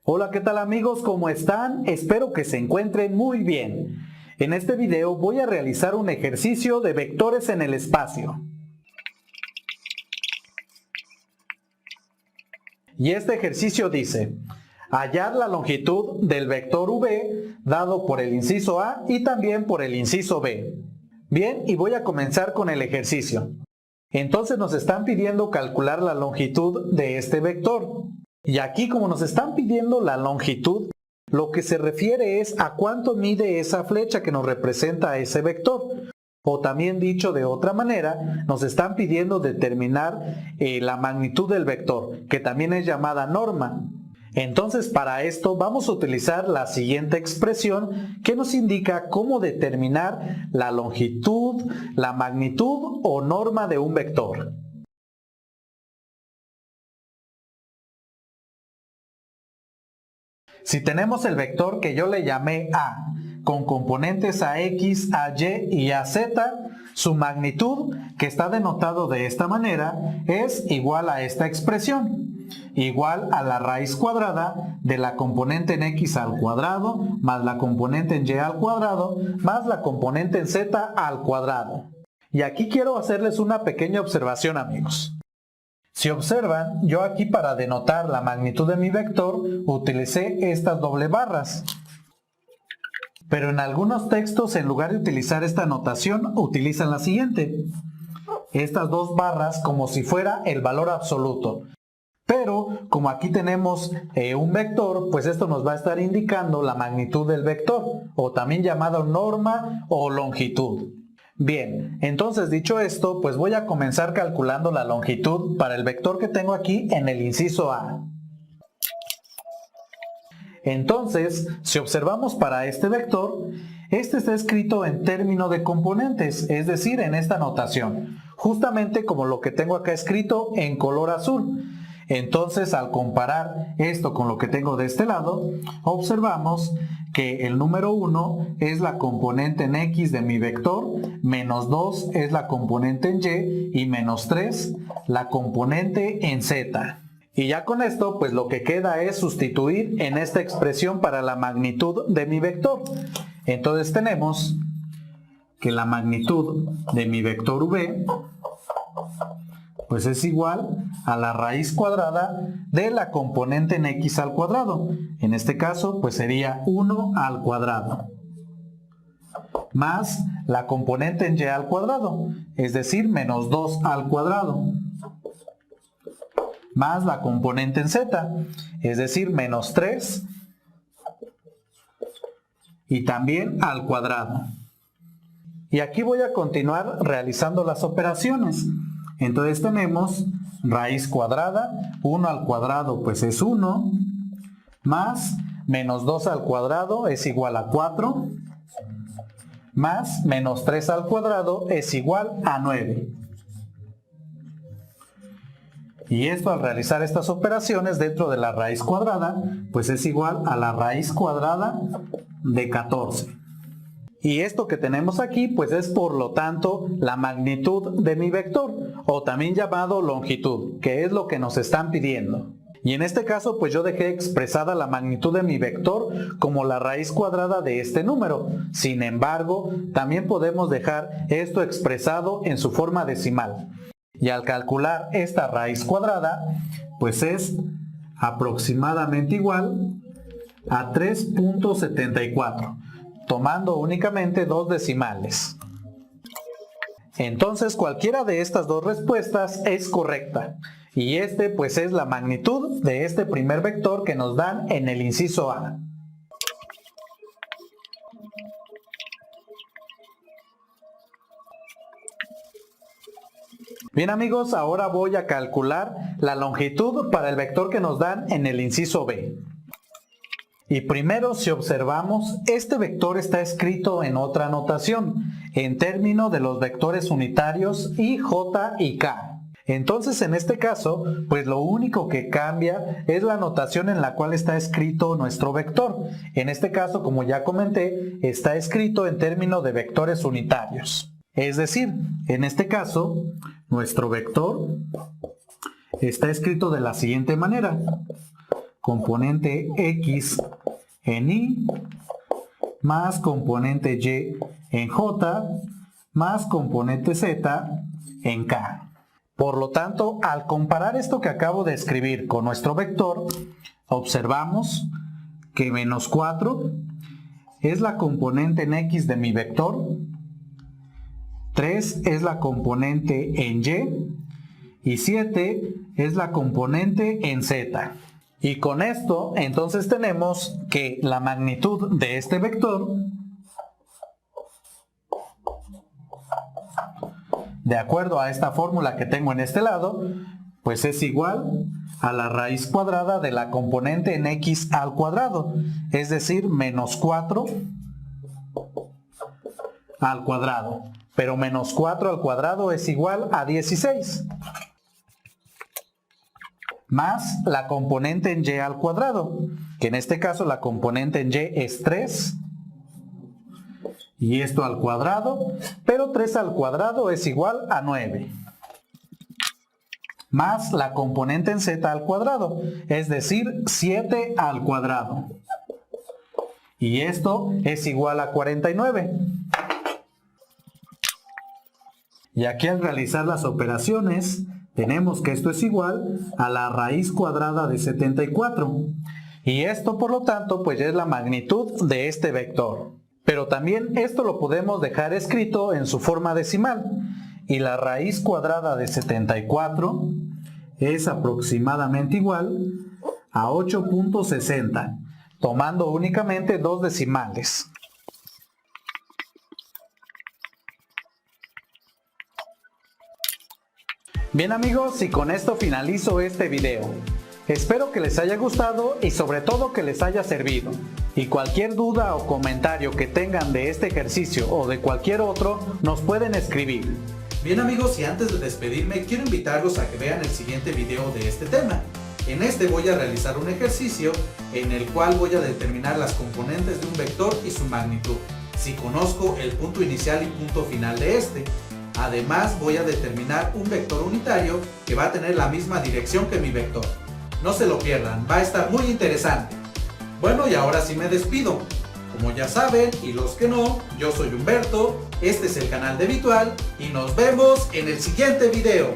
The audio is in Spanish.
Hola, ¿qué tal amigos? ¿Cómo están? Espero que se encuentren muy bien. En este video voy a realizar un ejercicio de vectores en el espacio. Y este ejercicio dice, hallar la longitud del vector v dado por el inciso A y también por el inciso B. Bien, y voy a comenzar con el ejercicio. Entonces nos están pidiendo calcular la longitud de este vector. Y aquí, como nos están pidiendo la longitud, lo que se refiere es a cuánto mide esa flecha que nos representa a ese vector. O también dicho de otra manera, nos están pidiendo determinar la magnitud del vector, que también es llamada norma. Entonces, para esto vamos a utilizar la siguiente expresión que nos indica cómo determinar la longitud, la magnitud o norma de un vector. Si tenemos el vector que yo le llamé A, con componentes a x, a y y a z, su magnitud, que está denotado de esta manera, es igual a esta expresión, igual a la raíz cuadrada de la componente en x al cuadrado, más la componente en y al cuadrado, más la componente en z al cuadrado. Y aquí quiero hacerles una pequeña observación, amigos. Si observan, yo aquí para denotar la magnitud de mi vector utilicé estas doble barras. Pero en algunos textos, en lugar de utilizar esta notación, utilizan la siguiente. Estas dos barras como si fuera el valor absoluto. Pero como aquí tenemos un vector, pues esto nos va a estar indicando la magnitud del vector, o también llamado norma o longitud. Bien, entonces dicho esto, pues voy a comenzar calculando la longitud para el vector que tengo aquí en el inciso A. Entonces, si observamos para este vector, este está escrito en términos de componentes, es decir, en esta notación, justamente como lo que tengo acá escrito en color azul. Entonces, al comparar esto con lo que tengo de este lado, observamos que el número 1 es la componente en x de mi vector, menos 2 es la componente en y menos 3 la componente en z. Y ya con esto, pues lo que queda es sustituir en esta expresión para la magnitud de mi vector. Entonces tenemos que la magnitud de mi vector v pues es igual a la raíz cuadrada de la componente en x al cuadrado. En este caso, pues sería 1 al cuadrado. Más la componente en y al cuadrado, es decir, menos 2 al cuadrado. Más la componente en z, es decir, menos 3 y también al cuadrado. Y aquí voy a continuar realizando las operaciones. Entonces tenemos raíz cuadrada, 1 al cuadrado pues es 1, más menos 2 al cuadrado es igual a 4, más menos 3 al cuadrado es igual a 9. Y esto al realizar estas operaciones dentro de la raíz cuadrada, pues es igual a la raíz cuadrada de 14. Y esto que tenemos aquí, pues es por lo tanto la magnitud de mi vector, o también llamado longitud, que es lo que nos están pidiendo. Y en este caso, pues yo dejé expresada la magnitud de mi vector como la raíz cuadrada de este número. Sin embargo, también podemos dejar esto expresado en su forma decimal. Y al calcular esta raíz cuadrada, pues es aproximadamente igual a 3.74, tomando únicamente dos decimales. Entonces cualquiera de estas dos respuestas es correcta. Y este pues es la magnitud de este primer vector que nos dan en el inciso A. Bien amigos, ahora voy a calcular la longitud para el vector que nos dan en el inciso B. Y primero, si observamos, este vector está escrito en otra notación, en términos de los vectores unitarios i, j y k. Entonces en este caso, pues lo único que cambia es la notación en la cual está escrito nuestro vector. En este caso, como ya comenté, está escrito en términos de vectores unitarios. Es decir, en este caso, nuestro vector está escrito de la siguiente manera. componente X en Y más componente Y en J más componente Z en K. Por lo tanto, al comparar esto que acabo de escribir con nuestro vector, observamos que menos 4 es la componente en X de mi vector, 3 es la componente en Y 7 es la componente en Z. Y con esto, entonces tenemos que la magnitud de este vector, de acuerdo a esta fórmula que tengo en este lado, pues es igual a la raíz cuadrada de la componente en X al cuadrado, es decir, menos 4 al cuadrado. Pero menos 4 al cuadrado es igual a 16. Más la componente en Y al cuadrado, que en este caso la componente en Y es 3. Y esto al cuadrado, pero 3 al cuadrado es igual a 9. Más la componente en Z al cuadrado, es decir, 7 al cuadrado. Y esto es igual a 49. Y aquí al realizar las operaciones, tenemos que esto es igual a la raíz cuadrada de 74. Y esto, por lo tanto, pues ya es la magnitud de este vector. Pero también esto lo podemos dejar escrito en su forma decimal. Y la raíz cuadrada de 74 es aproximadamente igual a 8.60, tomando únicamente dos decimales. Bien amigos, y con esto finalizo este video. Espero que les haya gustado y sobre todo que les haya servido. Y cualquier duda o comentario que tengan de este ejercicio o de cualquier otro, nos pueden escribir. Bien amigos, y antes de despedirme, quiero invitarlos a que vean el siguiente video de este tema. En este voy a realizar un ejercicio en el cual voy a determinar las componentes de un vector y su magnitud, si conozco el punto inicial y punto final de este. Además voy a determinar un vector unitario que va a tener la misma dirección que mi vector. No se lo pierdan, va a estar muy interesante. Bueno, y ahora sí me despido. Como ya saben, y los que no, yo soy Humberto, este es el canal de Vitual y nos vemos en el siguiente video.